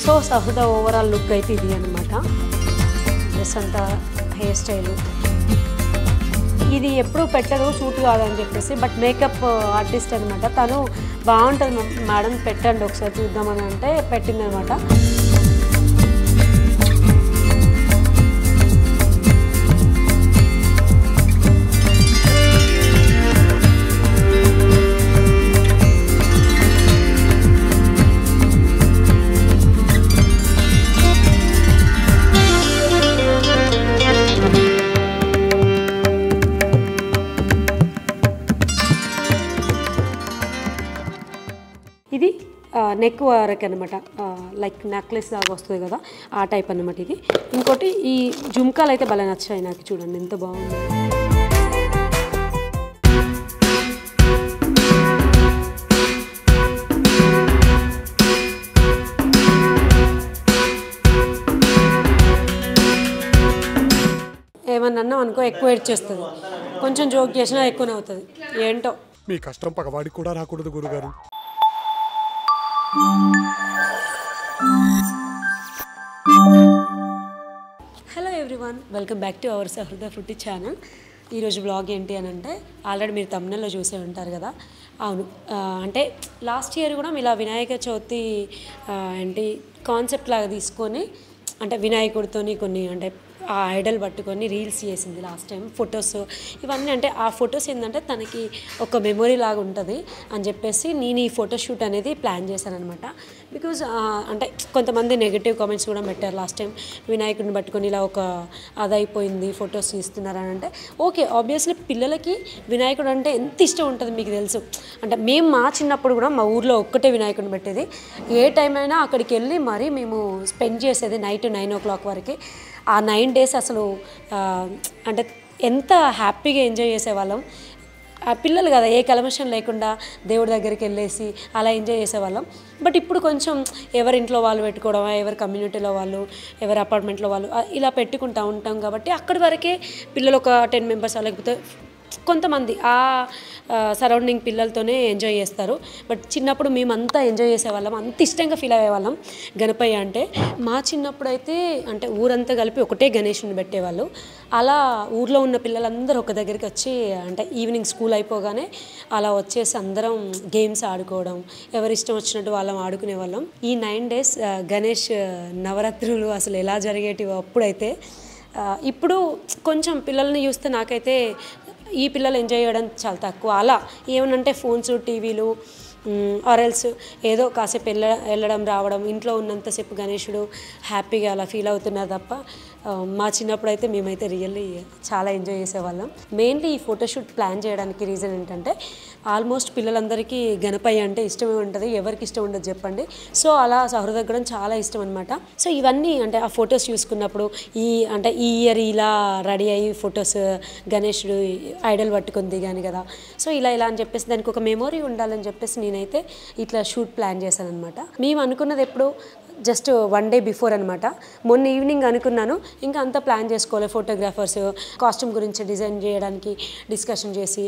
So సహృద overall look అయితే ఇది అనమాట. డ్రెస్ అంతా, హెయిర్ స్టైలు ఇది ఎప్పుడు పెట్టదు, షూట్ కాదని చెప్పేసి. బట్ మేకప్ ఆర్టిస్ట్ అనమాట తను. బాగుంటుంది మేడం, పెట్టండి ఒకసారి చూద్దామని అంటే పెట్టిందనమాట. ఇది నెక్ వరకు అనమాట, లైక్ నెక్లెస్ లాగా వస్తుంది కదా, ఆ టైప్ అనమాట ఇది. ఇంకోటి ఈ జుమ్కాలు అయితే భలే నచ్చాయి నాకు, చూడండి ఎంత బాగుంది. ఏమన్నా అన్నాం అనుకో ఎక్కువ ఏడ్చేస్తుంది, కొంచెం జోక్ చేసినా ఎక్కువనే అవుతుంది. ఏంటో మీ కష్టం పగవాడికి కూడా రాకూడదు గురుగారు. Hello everyone, welcome back to our సహృద food channel. ఈరోజు బ్లాగ్ ఏంటి అని అంటే, ఆల్రెడీ మీరు తమిళలో చూసే ఉంటారు కదా. అవును, అంటే లాస్ట్ ఇయర్ కూడా ఇలా వినాయక చవితి ఏంటి కాన్సెప్ట్ లాగా తీసుకొని, అంటే వినాయకుడితోని కొన్ని అంటే ఆ ఐడల్ పట్టుకొని రీల్స్ చేసింది లాస్ట్ టైం. ఫొటోస్ ఇవన్నీ, అంటే ఆ ఫొటోస్ ఏంటంటే తనకి ఒక మెమొరీ లాగా ఉంటుంది అని చెప్పేసి నేను ఈ ఫోటోషూట్ అనేది ప్లాన్ చేశాను అనమాట. బికాజ్ అంటే కొంతమంది నెగిటివ్ కామెంట్స్ కూడా పెట్టారు లాస్ట్ టైం, వినాయకుడిని పట్టుకొని ఇలా ఒక అదైపోయింది ఫొటోస్ తీస్తున్నారని. అంటే ఓకే, ఆబ్వియస్లీ పిల్లలకి వినాయకుడు అంటే ఎంత ఇష్టం ఉంటుంది మీకు తెలుసు. అంటే మేము మా చిన్నప్పుడు కూడా మా ఊర్లో ఒక్కటే వినాయకుడిని పెట్టేది. ఏ టైం అయినా అక్కడికి వెళ్ళి మరీ మేము స్పెండ్ చేసేది నైట్ 9 o'clock వరకు. ఆ 9 days అసలు అంటే ఎంత హ్యాపీగా ఎంజాయ్ చేసేవాళ్ళం. ఆ పిల్లలు కదా, ఏ కల్మషం లేకుండా దేవుడి దగ్గరికి వెళ్ళేసి అలా ఎంజాయ్ చేసేవాళ్ళం. బట్ ఇప్పుడు కొంచెం ఎవరి ఇంట్లో వాళ్ళు పెట్టుకోవడం, ఎవరి కమ్యూనిటీలో వాళ్ళు, ఎవరి అపార్ట్మెంట్లో వాళ్ళు ఇలా పెట్టుకుంటూ ఉంటాం కాబట్టి అక్కడి వరకే పిల్లలు ఒక 10 members లేకపోతే కొంతమంది ఆ సరౌండింగ్ పిల్లలతోనే ఎంజాయ్ చేస్తారు. బట్ చిన్నప్పుడు మేమంతా ఎంజాయ్ చేసేవాళ్ళం, అంత ఇష్టంగా ఫీల్ అయ్యేవాళ్ళం గణపయ్య అంటే. మా చిన్నప్పుడు అయితే అంటే ఊరంతా కలిపి ఒకటే గణేషుని పెట్టేవాళ్ళు. అలా ఊర్లో ఉన్న పిల్లలందరూ ఒక దగ్గరికి వచ్చి, అంటే ఈవినింగ్ స్కూల్ అయిపోగానే అలా వచ్చేసి అందరం గేమ్స్ ఆడుకోవడం, ఎవరి ఇష్టం వచ్చినట్టు వాళ్ళం ఆడుకునే వాళ్ళం. ఈ 9 days గణేష్ నవరాత్రులు అసలు ఎలా జరిగేటివో అప్పుడైతే. ఇప్పుడు కొంచెం పిల్లల్ని చూస్తే నాకైతే ఈ పిల్లలు ఎంజాయ్ చేయడం చాలా తక్కువ. అలా ఏమనంటే ఫోన్స్, టీవీలు, ఆర్ఎల్స్ ఏదో కాసేపు వెళ్ళడం రావడం, ఇంట్లో ఉన్నంతసేపు గణేశుడు హ్యాపీగా అలా ఫీల్ అవుతున్నారు తప్ప మా చిన్నప్పుడు అయితే మేమైతే రియల్లీ చాలా ఎంజాయ్ చేసేవాళ్ళం. మెయిన్లీ ఈ ఫోటోషూట్ ప్లాన్ చేయడానికి రీజన్ ఏంటంటే, ఆల్మోస్ట్ పిల్లలందరికీ గణపయ్య అంటే ఇష్టమే ఉంటుంది, ఎవరికి ఇష్టం ఉండదు చెప్పండి. సో అలా సహృద కూడా చాలా ఇష్టం అనమాట. సో ఇవన్నీ అంటే ఆ ఫొటోస్ చూసుకున్నప్పుడు అంటే ఈ ఇయర్ ఇలా రెడీ అయ్యి ఫొటోస్ గణేశుడు ఐడల్ పట్టుకొని దిగాను కదా, సో ఇలా అని చెప్పేసి దానికి ఒక మెమొరీ ఉండాలని చెప్పేసి నేనైతే ఇట్లా షూట్ ప్లాన్ చేశాను అనమాట. మేము అనుకున్నది ఎప్పుడు జస్ట్ 1 day బిఫోర్ అనమాట. మొన్న ఈవినింగ్ అనుకున్నాను, ఇంకా అంతా ప్లాన్ చేసుకోవాలి. ఫోటోగ్రాఫర్స్, కాస్ట్యూమ్ గురించి డిజైన్ చేయడానికి డిస్కషన్ చేసి,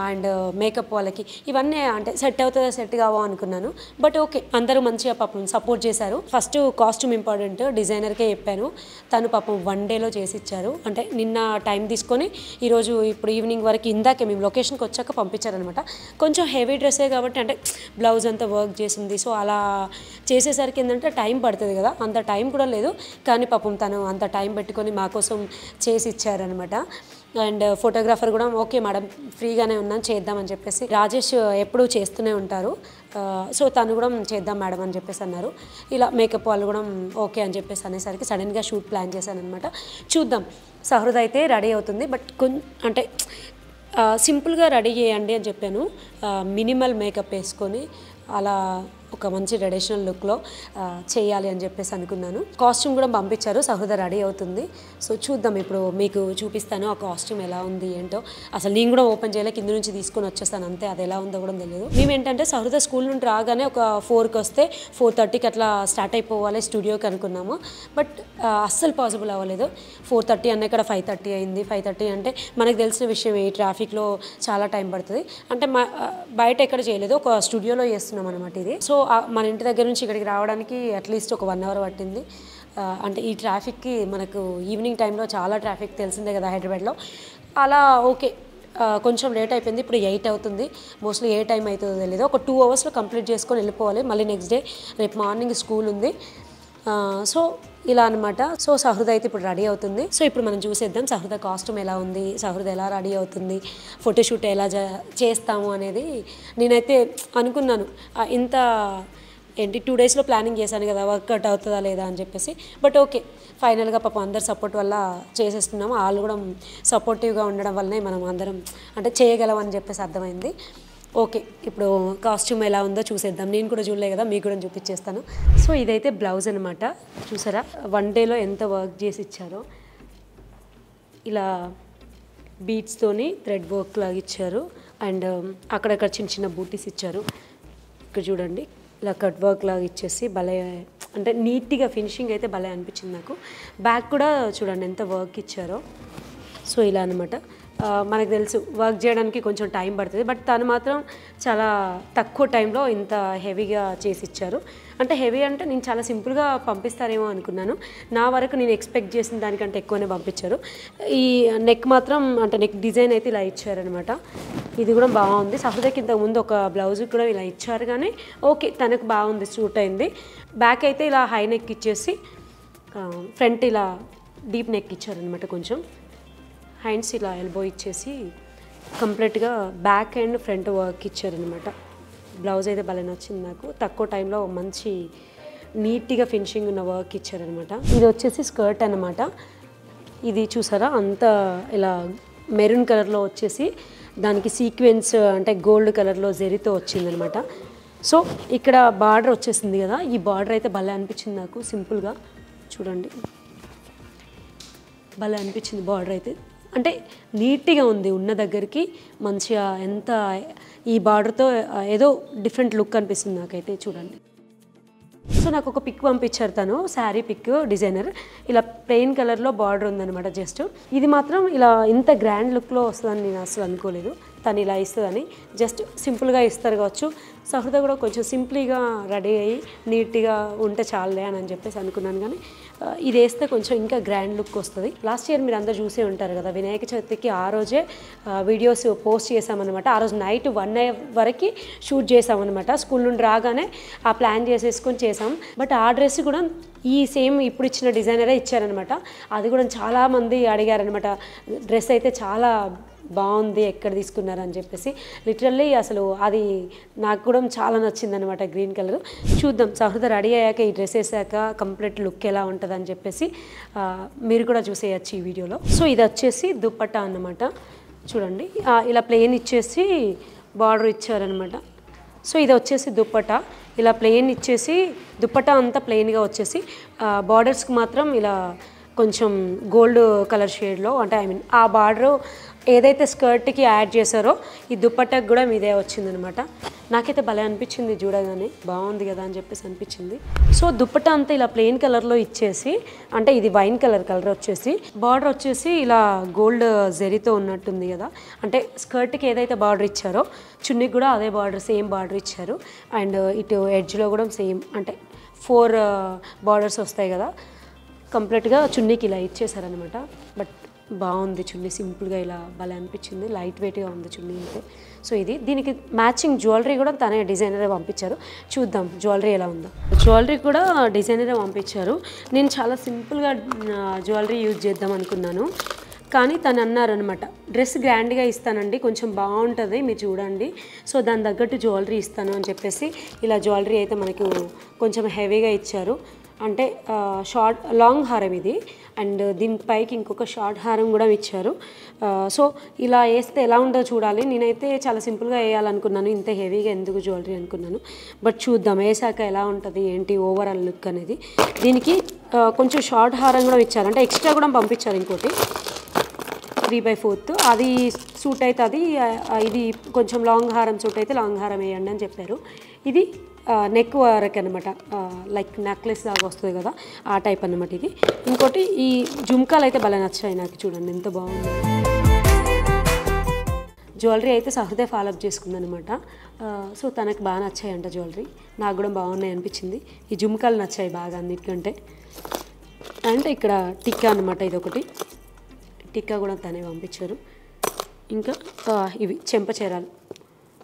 అండ్ మేకప్ వాళ్ళకి ఇవన్నీ అంటే సెట్ అవుతుందా సెట్ కావో అనుకున్నాను. బట్ ఓకే, అందరూ మంచిగా పాపం సపోర్ట్ చేశారు. ఫస్ట్ కాస్ట్యూమ్ ఇంపార్టెంట్, డిజైనర్కే చెప్పాను, తను పాపం 1 dayలో చేసి ఇచ్చారు. అంటే నిన్న టైం తీసుకొని ఈరోజు ఇప్పుడు ఈవినింగ్ వరకు, ఇందాకే మేము లొకేషన్కి వచ్చాక పంపించారనమాట. కొంచెం హెవీ డ్రెస్సే కాబట్టి అంటే బ్లౌజ్ అంతా వర్క్ చేసింది. సో అలా చేసేసరికి ఏంటంటే టైం పడుతుంది కదా, అంత టైం కూడా లేదు. కానీ పాపం తను అంత టైం పెట్టుకొని మా కోసం చేసి ఇచ్చారనమాట. అండ్ ఫోటోగ్రాఫర్ కూడా ఓకే మేడం ఫ్రీగానే ఉన్నాను చేద్దామని చెప్పేసి, రాజేష్ ఎప్పుడూ చేస్తూనే ఉంటారు, సో తను కూడా చేద్దాం మేడం అని చెప్పేసి అన్నారు. ఇలా మేకప్ వాళ్ళు కూడా ఓకే అని చెప్పేసి అనేసరికి సడన్గా షూట్ ప్లాన్ చేశాను అనమాట. చూద్దాం, సహృద అయితే రెడీ అవుతుంది. బట్ అంటే సింపుల్గా రెడీ చేయండి అని చెప్పాను. మినిమల్ మేకప్ వేసుకొని అలా ఒక మంచి ట్రెడిషనల్ లుక్లో చేయాలి అని చెప్పేసి అనుకున్నాను. కాస్ట్యూమ్ కూడా పంపించారు, సహృద రెడీ అవుతుంది. సో చూద్దాం, ఇప్పుడు మీకు చూపిస్తాను ఆ కాస్ట్యూమ్ ఎలా ఉంది ఏంటో. అసలు నేను కూడా ఓపెన్ చేయలే, కింద నుంచి తీసుకొని వచ్చేస్తాను అంతే, అది ఎలా ఉందో కూడా తెలియదు. మేము ఏంటంటే సహృద స్కూల్ నుండి రాగానే ఒక 4కి వస్తే 4:30కి అట్లా స్టార్ట్ అయిపోవాలి స్టూడియోకి అనుకున్నాము. బట్ అస్సలు పాసిబుల్ అవ్వలేదు. 4:30 అన్న ఇక్కడ 5:30 అయింది. 5:30 అంటే మనకు తెలిసిన విషయం, ఈ ట్రాఫిక్లో చాలా టైం పడుతుంది. అంటే బయట ఎక్కడ చేయలేదు, ఒక స్టూడియోలో చేస్తున్నాం అనమాట ఇది. సో మన ఇంటి దగ్గర నుంచి ఇక్కడికి రావడానికి అట్లీస్ట్ ఒక 1 అవర్ పట్టింది. అంటే ఈ ట్రాఫిక్కి మనకు ఈవినింగ్ టైంలో చాలా ట్రాఫిక్ తెలిసిందే కదా హైదరాబాద్లో. అలా ఓకే కొంచెం లేట్ అయిపోయింది. ఇప్పుడు 8 అవుతుంది. మోస్ట్లీ ఏ టైం అవుతుందో తెలియదు. ఒక 2 అవర్స్లో కంప్లీట్ చేసుకొని వెళ్ళిపోవాలి. మళ్ళీ నెక్స్ట్ డే రేపు మార్నింగ్ స్కూల్ ఉంది. సో ఇలా అనమాట. సో సహృద అయితే ఇప్పుడు రెడీ అవుతుంది. సో ఇప్పుడు మనం చూసేద్దాం సహృద కాస్ట్యూమ్ ఎలా ఉంది, సహృద ఎలా రెడీ అవుతుంది, ఫోటోషూట్ ఎలా చేస్తాము అనేది. నేనైతే అనుకున్నాను ఇంత 2 డేస్లో ప్లానింగ్ చేశాను కదా, వర్కౌట్ అవుతుందా లేదా అని చెప్పేసి. బట్ ఓకే, ఫైనల్గా పాపం అందరు సపోర్ట్ వల్ల చేసేస్తున్నాము. వాళ్ళు కూడా సపోర్టివ్గా ఉండడం వల్లనే మనం అందరం అంటే చేయగలం అని చెప్పేసి అర్థమైంది. ఓకే, ఇప్పుడు కాస్ట్యూమ్ ఎలా ఉందో చూసేద్దాం. నేను కూడా చూడలే కదా, మీకు కూడా చూపించేస్తాను. సో ఇదైతే బ్లౌజ్ అనమాట. చూసారా 1 డేలో ఎంత వర్క్ చేసి ఇచ్చారో. ఇలా బీడ్స్తోని థ్రెడ్ వర్క్ లాగా ఇచ్చారు. అండ్ అక్కడక్కడ చిన్న చిన్న బూటీస్ ఇచ్చారు. ఇక్కడ చూడండి ఇలా కట్ వర్క్ లాగా ఇచ్చేసి భలే, అంటే నీట్గా ఫినిషింగ్ అయితే భలే అనిపించింది నాకు. బ్యాక్ కూడా చూడండి ఎంత వర్క్ ఇచ్చారో. సో ఇలా అనమాట. మనకు తెలుసు వర్క్ చేయడానికి కొంచెం టైం పడుతుంది, బట్ తను మాత్రం చాలా తక్కువ టైంలో ఇంత హెవీగా చేసి ఇచ్చారు. అంటే హెవీ అంటే నేను చాలా సింపుల్గా పంపిస్తారేమో అనుకున్నాను. నా వరకు నేను ఎక్స్పెక్ట్ చేసిన దానికంటే ఎక్కువనే పంపించారు. ఈ నెక్ మాత్రం అంటే నెక్ డిజైన్ అయితే ఇలా ఇచ్చారనమాట. ఇది కూడా బాగుంది. సహృదకి ఇంతకుముందు ఒక బ్లౌజ్ కూడా ఇలా ఇచ్చారు, కానీ ఓకే తనకు బాగుంది, సూట్ అయింది. బ్యాక్ అయితే ఇలా హై నెక్ ఇచ్చేసి ఫ్రంట్ ఇలా డీప్ నెక్ ఇచ్చారనమాట. కొంచెం హ్యాండ్స్ ఇలా ఎల్బో ఇచ్చేసి కంప్లీట్గా బ్యాక్ అండ్ ఫ్రంట్ వర్క్ ఇచ్చారనమాట. బ్లౌజ్ అయితే భలే నచ్చింది నాకు. తక్కువ టైంలో మంచి నీట్గా ఫినిషింగ్ ఉన్న వర్క్ ఇచ్చారనమాట. ఇది వచ్చేసి స్కర్ట్ అనమాట. ఇది చూసారా అంత ఇలా మెరూన్ కలర్లో వచ్చేసి దానికి సీక్వెన్స్ అంటే గోల్డ్ కలర్లో జెరీతో వచ్చిందనమాట. సో ఇక్కడ బార్డర్ వచ్చేసింది కదా, ఈ బార్డర్ అయితే భలే అనిపించింది నాకు. సింపుల్గా చూడండి భలే అనిపించింది బార్డర్ అయితే. అంటే నీట్గా ఉంది ఉన్న దగ్గరికి మంచిగా. ఎంత ఈ బార్డర్తో ఏదో డిఫరెంట్ లుక్ అనిపిస్తుంది నాకైతే. చూడండి. సో నాకు ఒక పిక్ పంపించారు తను, శారీ పిక్ డిజైనర్. ఇలా ప్లెయిన్ కలర్లో బార్డర్ ఉందన్నమాట. జస్ట్ ఇది మాత్రం ఇలా ఇంత గ్రాండ్ లుక్లో వస్తుందని నేను అసలు అనుకోలేదు. తను ఇలా ఇస్తుందని జస్ట్ సింపుల్గా ఇస్తారు కావచ్చు. సహృద కూడా కొంచెం సింపుల్గా రెడీ అయ్యి నీట్గా ఉంటే చాలే అని చెప్పేసి అనుకున్నాను. కానీ ఇది వేస్తే కొంచెం ఇంకా గ్రాండ్ లుక్ వస్తుంది. లాస్ట్ ఇయర్ మీరు అందరూ చూసే ఉంటారు కదా, వినాయక చవితికి ఆ రోజే వీడియోస్ పోస్ట్ చేసామన్నమాట. ఆ రోజు నైట్ 1 AM వరకు షూట్ చేసామన్నమాట. స్కూల్ నుండి రాగానే ఆ ప్లాన్ చేసేసుకొని చేసాం. బట్ ఆ డ్రెస్ కూడా ఈ సేమ్ ఇప్పుడు ఇచ్చిన డిజైనరే ఇచ్చారనమాట. అది కూడా చాలామంది అడిగారనమాట. డ్రెస్ అయితే చాలా బాగుంది, ఎక్కడ తీసుకున్నారని చెప్పేసి. లిటరల్లీ అసలు అది నాకు కూడా చాలా నచ్చిందనమాట, గ్రీన్ కలర్. చూద్దాం సహృద రెడీ అయ్యాక ఈ డ్రెస్ వేసాక కంప్లీట్ లుక్ ఎలా ఉంటుందని చెప్పేసి మీరు కూడా చూసేయచ్చు ఈ వీడియోలో. సో ఇది వచ్చేసి దుప్పట్టా అన్నమాట. చూడండి ఇలా ప్లెయిన్ ఇచ్చేసి బార్డర్ ఇచ్చారనమాట. సో ఇది వచ్చేసి దుప్పట్టా ఇలా ప్లెయిన్ ఇచ్చేసి, దుప్పట్టా అంతా ప్లెయిన్గా వచ్చేసి బార్డర్స్కి మాత్రం ఇలా కొంచెం గోల్డ్ కలర్ షేడ్లో, అంటే ఆ బార్డరు ఏదైతే స్కర్ట్కి యాడ్ చేశారో ఈ దుప్పట్టకు కూడా మీదే వచ్చిందనమాట. నాకైతే భలే అనిపించింది చూడగానే, బాగుంది కదా అని చెప్పేసి అనిపించింది. సో దుప్పట్టా అంతా ఇలా ప్లెయిన్ కలర్లో ఇచ్చేసి, అంటే ఇది వైన్ కలర్ వచ్చేసి బార్డర్ వచ్చేసి ఇలా గోల్డ్ జెరీతో ఉన్నట్టుంది కదా. అంటే స్కర్ట్కి ఏదైతే బార్డర్ ఇచ్చారో చున్నీకి కూడా అదే బార్డర్, సేమ్ బార్డర్ ఇచ్చారు. అండ్ ఇటు ఎడ్జ్లో కూడా సేమ్, అంటే 4 బార్డర్స్ వస్తాయి కదా. కంప్లీట్గా చున్నీకి ఇలా ఇచ్చేసారనమాట. బట్ బాగుంది చున్నీ, సింపుల్గా ఇలా భలే అనిపించింది. లైట్ వెయిట్గా ఉంది చున్నీ అయితే. సో ఇది దీనికి మ్యాచింగ్ జ్యువెలరీ కూడా తనే డిజైనరే పంపించారు. చూద్దాం జ్యువెలరీ ఎలా ఉందో. జ్యువెలరీ కూడా డిజైనరే పంపించారు. నేను చాలా సింపుల్గా జ్యువెలరీ యూజ్ చేద్దాం అనుకున్నాను, కానీ తను అన్నారనమాట డ్రెస్ గ్రాండ్గా ఇస్తానండి, కొంచెం బాగుంటుంది మీరు చూడండి, సో దాని తగ్గట్టు జ్యువెలరీ ఇస్తాను అని చెప్పేసి ఇలా జ్యువెలరీ అయితే మనకు కొంచెం హెవీగా ఇచ్చారు. అంటే లాంగ్ హారం ఇది. అండ్ దీనిపైకి ఇంకొక షార్ట్ హారం కూడా ఇచ్చారు. సో ఇలా వేస్తే ఎలా ఉంటుందో చూడాలి. నేనైతే చాలా సింపుల్గా వేయాలనుకున్నాను, ఇంత హెవీగా ఎందుకు జ్యువెలరీ అనుకున్నాను. బట్ చూద్దాం వేసాక ఎలా ఉంటుంది ఏంటి ఓవరాల్ లుక్ అనేది. దీనికి కొంచెం షార్ట్ హారం కూడా ఇచ్చారు, అంటే ఎక్స్ట్రా కూడా పంపించారు ఇంకోటి 3/4. అది సూట్ అవుతుంది. ఇది కొంచెం లాంగ్ హారం సూట్ అయితే లాంగ్ హారం వేయండి అని చెప్పారు. ఇది నెక్ వరకు అనమాట, లైక్ నెక్లెస్ లాగా వస్తుంది కదా ఆ టైప్ అనమాట ఇది. ఇంకోటి ఈ జుమ్కాలు అయితే భలే నచ్చాయి నాకు, చూడండి ఎంత బాగుంది. జ్యువెలరీ అయితే సహృదయ ఫాలోఅప్ చేసుకుందనమాట. సో తనకు బాగా నచ్చాయంట జ్యువెలరీ, నాకు కూడా బాగున్నాయి అనిపించింది. ఈ జుమ్కాలు నచ్చాయి బాగా అన్నిటికంటే. అండ్ ఇక్కడ టిక్కా అనమాట, ఇది ఒకటి టిక్కా కూడా తనే పంపించారు. ఇంకా ఇవి చెంప చీరలు.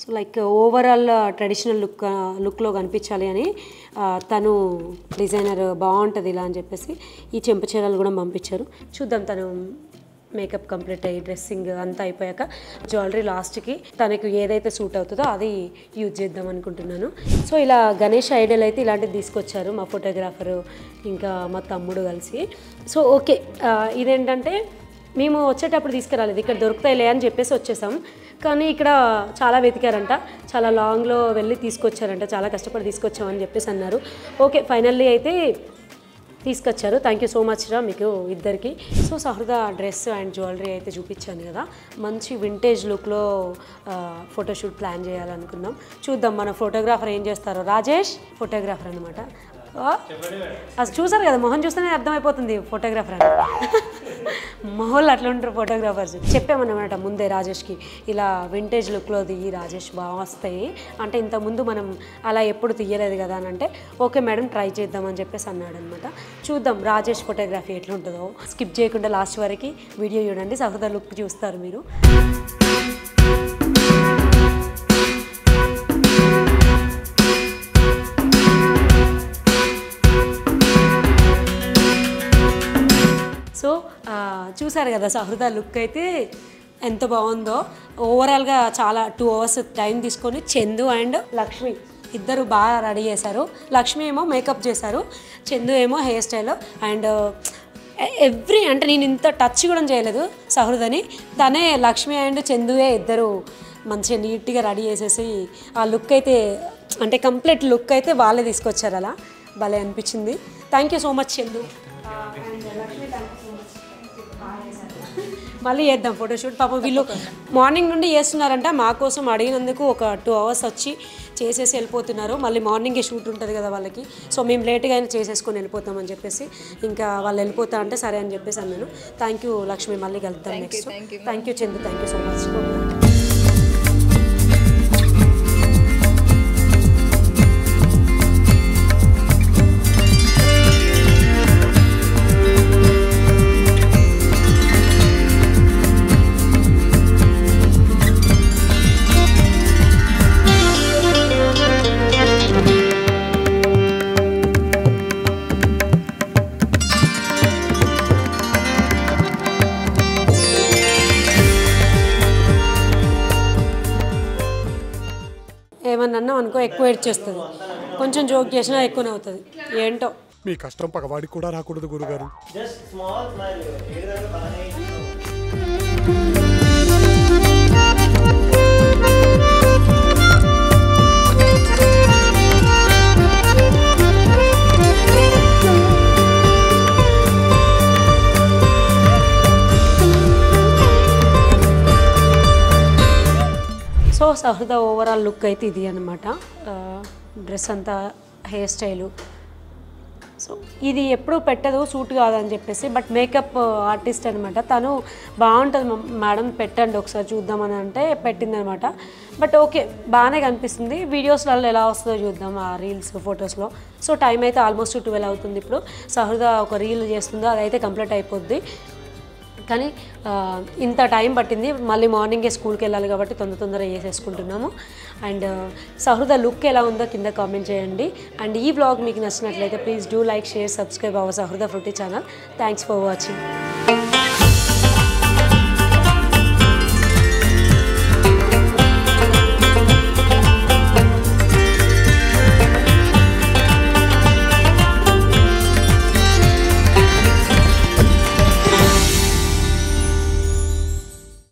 సో లైక్ ఓవరాల్ ట్రెడిషనల్ లుక్లో కనిపించాలి అని తను డిజైనర్ బాగుంటుంది ఇలా అని చెప్పేసి ఈ చెంప చీరలు కూడా పంపించారు. చూద్దాం తను మేకప్ కంప్లీట్ అయ్యి డ్రెస్సింగ్ అంతా అయిపోయాక జ్యువెలరీ లాస్ట్కి తనకు ఏదైతే సూట్ అవుతుందో అది యూజ్ చేద్దాం అనుకుంటున్నాను. సో ఇలా గణేష్ ఐడియల్ అయితే ఇలాంటిది తీసుకొచ్చారు మా ఫోటోగ్రాఫరు ఇంకా మా తమ్ముడు కలిసి. సో ఓకే, ఇదేంటంటే మేము వచ్చేటప్పుడు తీసుకురాలేదు, ఇక్కడ దొరుకుతాయిలే అని చెప్పేసి వచ్చేసాం. కానీ ఇక్కడ చాలా వెతికారంట, చాలా లాంగ్లో వెళ్ళి తీసుకొచ్చారంట, చాలా కష్టపడి తీసుకొచ్చామని చెప్పేసి అన్నారు. ఓకే ఫైనల్లీ అయితే తీసుకొచ్చారు. థ్యాంక్ యూ సో మచ్ రా మీకు ఇద్దరికి. సో సహృద డ్రెస్ అండ్ జ్యువెలరీ అయితే చూపించాను కదా, మంచి వింటేజ్ లుక్లో ఫోటోషూట్ ప్లాన్ చేయాలనుకున్నాం. చూద్దాం మన ఫోటోగ్రాఫర్ ఏం చేస్తారో. రాజేష్ ఫోటోగ్రాఫర్ అనమాట. అసలు చూసారు కదా, మొహం చూస్తేనే అర్థమైపోతుంది ఫోటోగ్రాఫర్ అని. మొహోళ్ళు అట్లా ఉంటారు ఫోటోగ్రాఫర్స్. చెప్పామన్నమాట ముందే రాజేష్కి, ఇలా వింటేజ్ లుక్లో దిగి రాజేష్ బాగా వస్తాయి అంటే, ఇంతకుముందు మనం అలా ఎప్పుడు తీయలేదు కదా అని అంటే, ఓకే మేడం ట్రై చేద్దామని చెప్పేసి అన్నాడు అనమాట. చూద్దాం రాజేష్ ఫోటోగ్రఫీ ఎట్లుంటుందో. స్కిప్ చేయకుండా లాస్ట్ వరకు వీడియో చూడండి, సహృద లుక్ చూస్తారు మీరు. సో చూసారు కదా సహృద లుక్ అయితే ఎంత బాగుందో. ఓవరాల్గా చాలా 2 hours టైం తీసుకొని చందు అండ్ లక్ష్మి ఇద్దరు బాగా రెడీ చేశారు. లక్ష్మి ఏమో మేకప్ చేశారు, చందు ఏమో హెయిర్ స్టైల్. అండ్ అంటే నేను ఇంత టచ్ కూడా చేయలేదు సహృదని, తనే లక్ష్మి అండ్ చందువే ఇద్దరు మంచిగా నీట్గా రెడీ చేసేసి ఆ లుక్ అయితే అంటే కంప్లీట్ లుక్ అయితే వాళ్ళే తీసుకొచ్చారు. అలా భలే అనిపించింది. Thank you so much Chandu and Lakshmi. మళ్ళీ చేద్దాం ఫోటోషూట్. పాపం వీళ్ళు మార్నింగ్ నుండి చేస్తున్నారంట, మా కోసం అడిగినందుకు ఒక 2 hours వచ్చి చేసేసి వెళ్ళిపోతున్నారు. మళ్ళీ మార్నింగే షూట్ ఉంటుంది కదా వాళ్ళకి. సో మేము లేట్గా అయినా చేసేసుకొని వెళ్ళిపోతామని చెప్పేసి ఇంకా వాళ్ళు వెళ్ళిపోతా అంటే సరే అని చెప్పేసి అన్నాను. థ్యాంక్ యూ లక్ష్మి, మళ్ళీ కలుద్దాం next. Thank you Chandu, thank you so much. ఏమన్నా అన్నాం అనుకో ఎక్కువ ఏడ్చేస్తుంది, కొంచెం జోక్ చేసినా ఎక్కువనే అవుతుంది. ఏంటో మీ కష్టం పగవాడికి కూడా రాకూడదు గురుగారు. సో సహృద ఓవరాల్ లుక్ అయితే ఇది అనమాట. డ్రెస్ అంతా, హెయిర్ స్టైలు. సో ఇది ఎప్పుడు పెట్టదు, సూట్ కాదని చెప్పేసి, బట్ మేకప్ ఆర్టిస్ట్ అనమాట తను. బాగుంటుంది మేడం పెట్టండి ఒకసారి చూద్దామని అంటే పెట్టిందనమాట. బట్ ఓకే బాగానే కనిపిస్తుంది. వీడియోస్లలో ఎలా వస్తుందో చూద్దాం ఆ రీల్స్ ఫొటోస్లో. సో టైం అయితే ఆల్మోస్ట్ 12 అవుతుంది. ఇప్పుడు సహృద ఒక రీల్ చేస్తుందో అదైతే కంప్లీట్ అయిపోద్ది. కానీ ఇంత టైం పట్టింది, మళ్ళీ మార్నింగే స్కూల్కి వెళ్ళాలి కాబట్టి తొందరగా చేసేసుకుంటున్నాము. అండ్ సహృద లుక్ ఎలా ఉందో కింద కామెంట్ చేయండి. అండ్ ఈ వ్లాగ్ మీకు నచ్చినట్లయితే please do like, share, subscribe our సహృద ఫుటీ ఛానల్. Thanks for watching.